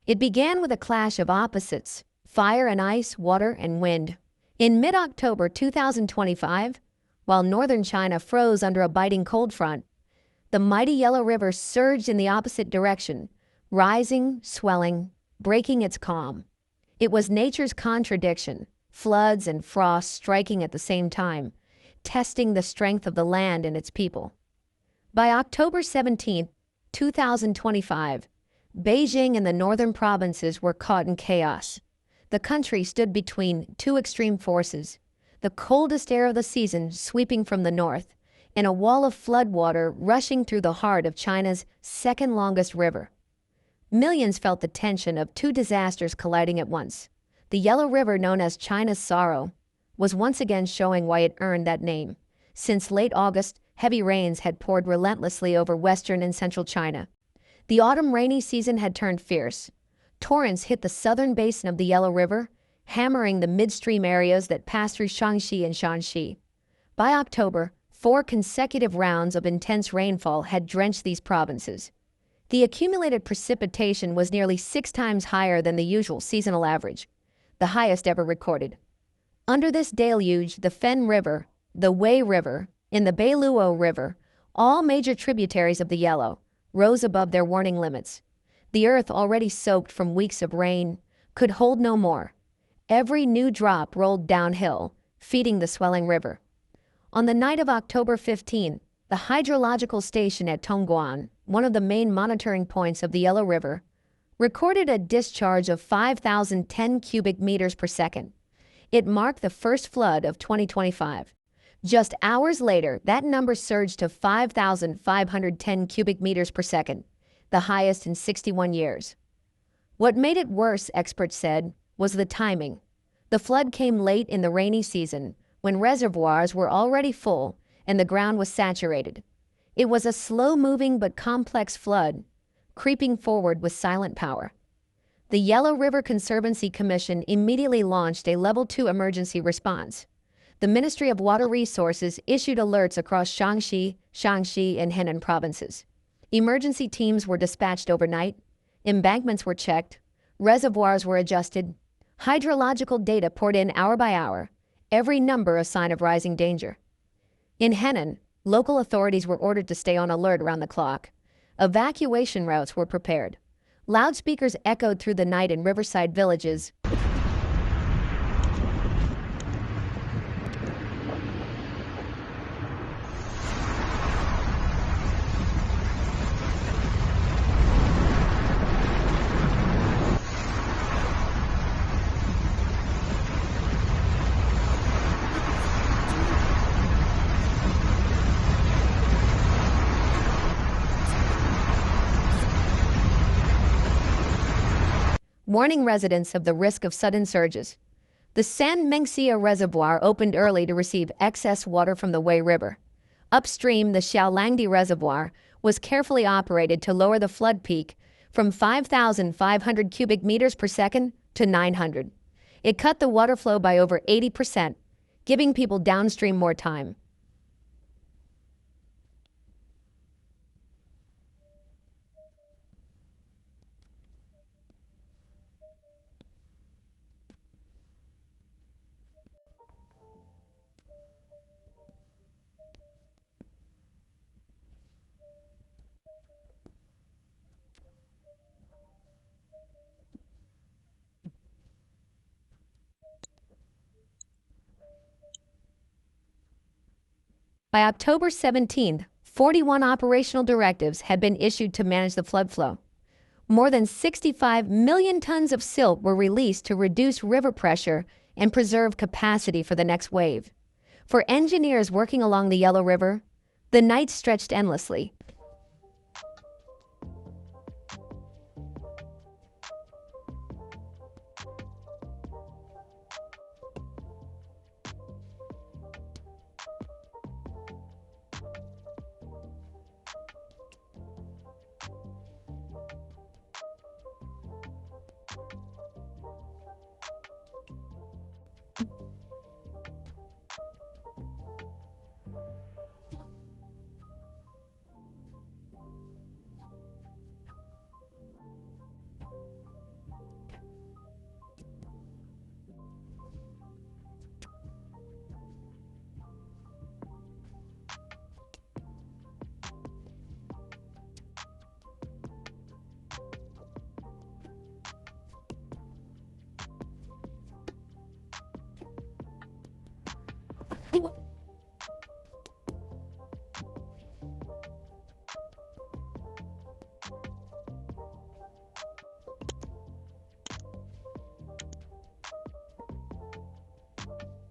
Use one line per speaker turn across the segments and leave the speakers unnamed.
It began with a clash of opposites: fire and ice, water and wind. In mid-October 2025, while northern China froze under a biting cold front, the mighty Yellow River surged in the opposite direction, rising, swelling, breaking its calm. It was nature's contradiction, floods and frost striking at the same time, testing the strength of the land and its people. By October 17, 2025, Beijing and the northern provinces were caught in chaos. The country stood between two extreme forces: the coldest air of the season sweeping from the north, and a wall of floodwater rushing through the heart of China's second-longest river. Millions felt the tension of two disasters colliding at once. The Yellow River, known as China's sorrow, was once again showing why it earned that name. Since late August, heavy rains had poured relentlessly over western and central China. The autumn rainy season had turned fierce. Torrents hit the southern basin of the Yellow River, hammering the midstream areas that pass through Shaanxi and Shanxi. By October, 4 consecutive rounds of intense rainfall had drenched these provinces. The accumulated precipitation was nearly 6 times higher than the usual seasonal average, the highest ever recorded. Under this deluge, the Fen River, the Wei River, and the Beiluo River, all major tributaries of the Yellow, rose above their warning limits. The earth, already soaked from weeks of rain, could hold no more. Every new drop rolled downhill, feeding the swelling river. On the night of October 15, the hydrological station at Tongguan, one of the main monitoring points of the Yellow River, recorded a discharge of 5,010 cubic meters per second. It marked the first flood of 2025. Just hours later, that number surged to 5,510 cubic meters per second, the highest in 61 years. What made it worse, experts said, was the timing. The flood came late in the rainy season, when reservoirs were already full and the ground was saturated. It was a slow-moving but complex flood, creeping forward with silent power. The Yellow River Conservancy Commission immediately launched a Level 2 emergency response. The Ministry of Water Resources issued alerts across Shaanxi, and Henan provinces. Emergency teams were dispatched overnight, embankments were checked, reservoirs were adjusted, hydrological data poured in hour by hour, every number a sign of rising danger. In Henan, local authorities were ordered to stay on alert around the clock. Evacuation routes were prepared. Loudspeakers echoed through the night in riverside villages. Warning residents of the risk of sudden surges. The San Mengxia Reservoir opened early to receive excess water from the Wei River. Upstream, the Xiaolangdi Reservoir was carefully operated to lower the flood peak from 5,500 cubic meters per second to 900. It cut the water flow by over 80%, giving people downstream more time. By October 17, 41 operational directives had been issued to manage the flood flow. More than 65 million tons of silt were released to reduce river pressure and preserve capacity for the next wave. For engineers working along the Yellow River, the night stretched endlessly.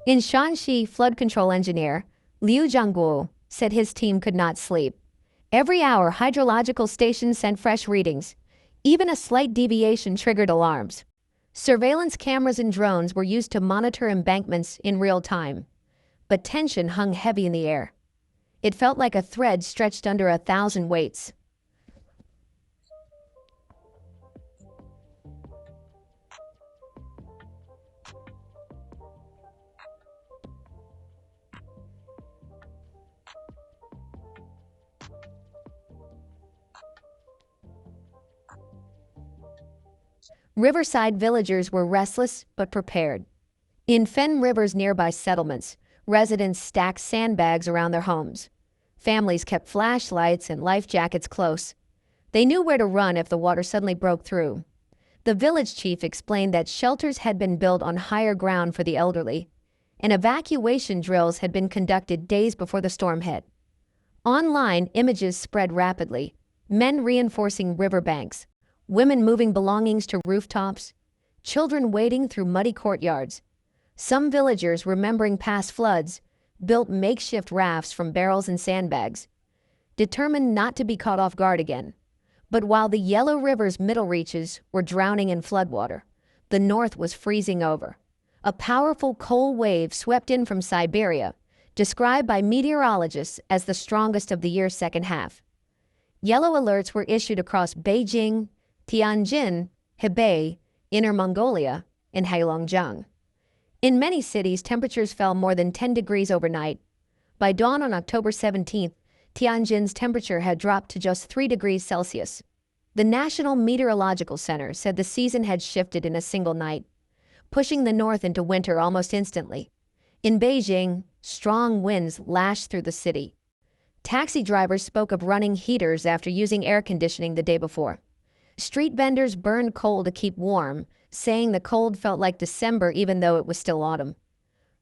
In Shanxi, flood control engineer Liu Zhangguo said his team could not sleep. Every hour, hydrological stations sent fresh readings. Even a slight deviation triggered alarms. Surveillance cameras and drones were used to monitor embankments in real time. But tension hung heavy in the air. It felt like a thread stretched under 1,000 weights. Riverside villagers were restless but prepared. In Fen River's nearby settlements, residents stacked sandbags around their homes. Families kept flashlights and life jackets close. They knew where to run if the water suddenly broke through. The village chief explained that shelters had been built on higher ground for the elderly, and evacuation drills had been conducted days before the storm hit. Online, images spread rapidly: men reinforcing riverbanks, women moving belongings to rooftops, children wading through muddy courtyards. Some villagers, remembering past floods, built makeshift rafts from barrels and sandbags, determined not to be caught off guard again. But while the Yellow River's middle reaches were drowning in floodwater, the north was freezing over. A powerful cold wave swept in from Siberia, described by meteorologists as the strongest of the year's second half. Yellow alerts were issued across Beijing, Tianjin, Hebei, Inner Mongolia, and Heilongjiang. In many cities, temperatures fell more than 10 degrees overnight. By dawn on October 17th, Tianjin's temperature had dropped to just 3 degrees Celsius. The National Meteorological Center said the season had shifted in a single night, pushing the north into winter almost instantly. In Beijing, strong winds lashed through the city. Taxi drivers spoke of running heaters after using air conditioning the day before. Street vendors burned coal to keep warm, saying the cold felt like December even though it was still autumn.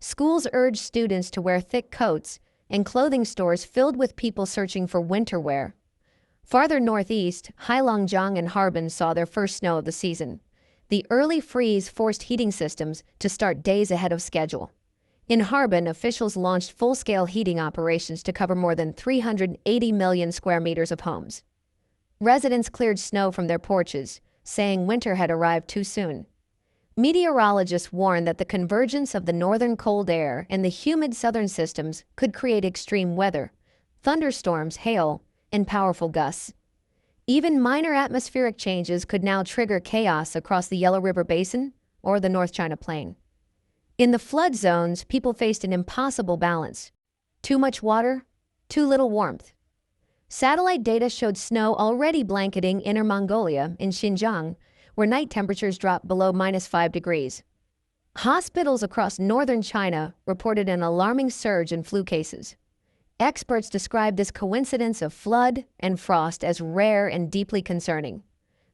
Schools urged students to wear thick coats, and clothing stores filled with people searching for winter wear. Farther northeast, Heilongjiang and Harbin saw their first snow of the season. The early freeze forced heating systems to start days ahead of schedule. In Harbin, officials launched full-scale heating operations to cover more than 380 million square meters of homes. Residents cleared snow from their porches, saying winter had arrived too soon. Meteorologists warned that the convergence of the northern cold air and the humid southern systems could create extreme weather, thunderstorms, hail, and powerful gusts. Even minor atmospheric changes could now trigger chaos across the Yellow River Basin or the North China Plain. In the flood zones, people faced an impossible balance: too much water, too little warmth. Satellite data showed snow already blanketing Inner Mongolia in Xinjiang, where night temperatures dropped below -5 degrees. Hospitals across northern China reported an alarming surge in flu cases. Experts described this coincidence of flood and frost as rare and deeply concerning.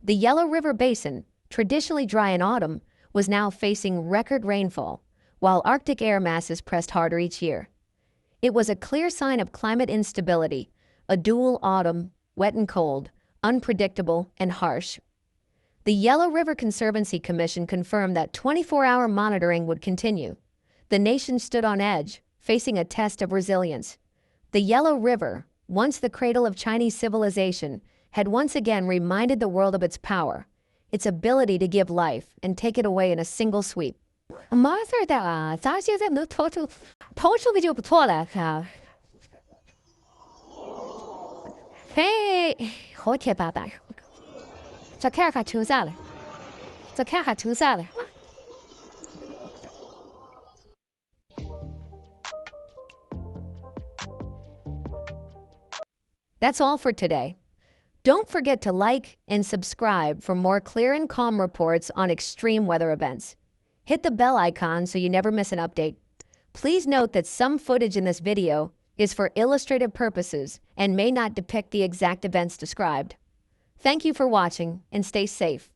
The Yellow River Basin, traditionally dry in autumn, was now facing record rainfall, while Arctic air masses pressed harder each year. It was a clear sign of climate instability, a dual autumn, wet and cold, unpredictable and harsh. The Yellow River Conservancy Commission confirmed that 24-hour monitoring would continue. The nation stood on edge, facing a test of resilience. The Yellow River, once the cradle of Chinese civilization, had once again reminded the world of its power, its ability to give life and take it away in a single sweep.
没事的啊，咱现在能投出去就不错了，啊。嘿，好铁爸爸，再看看成啥了？再看看成啥了？
That's all for today. Don't forget to like and subscribe for more clear and calm reports on extreme weather events. Hit the bell icon so you never miss an update. Please note that some footage in this video is for illustrative purposes and may not depict the exact events described. Thank you for watching and stay safe.